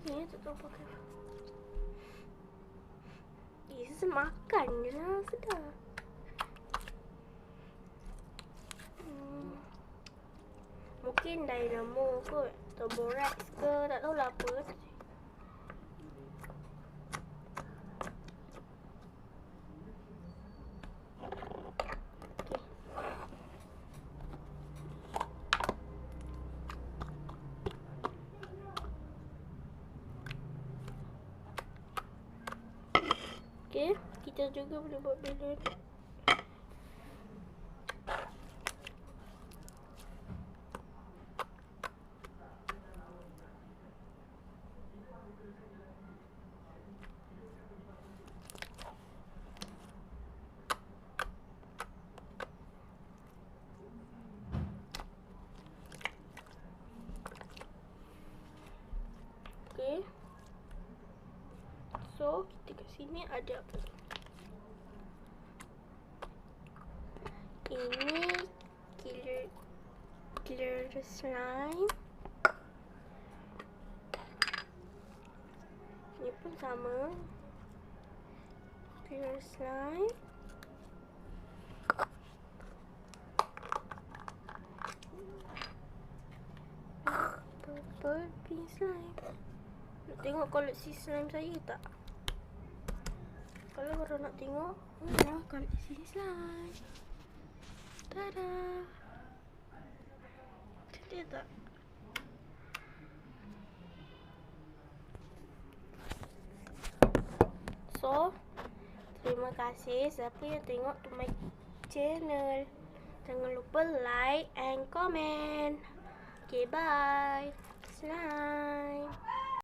Ni tak tahu pakai. Makan je lah, sedap. Mungkin Dynamo kot, atau Borax ke, tak tahulah apa. Okay, kita juga boleh buat balon. Okay. So, kita kat sini ada apa? Ini clear slime. Ini pun sama. Clear slime. Purple pink slime. Nak tengok koleksi slime saya tak? Kalau korang nak tengok, koleksi slime. Tada! Cantik tak? So, terima kasih siapa yang tengok to my channel. Jangan lupa like and comment. Okay, bye. Slime.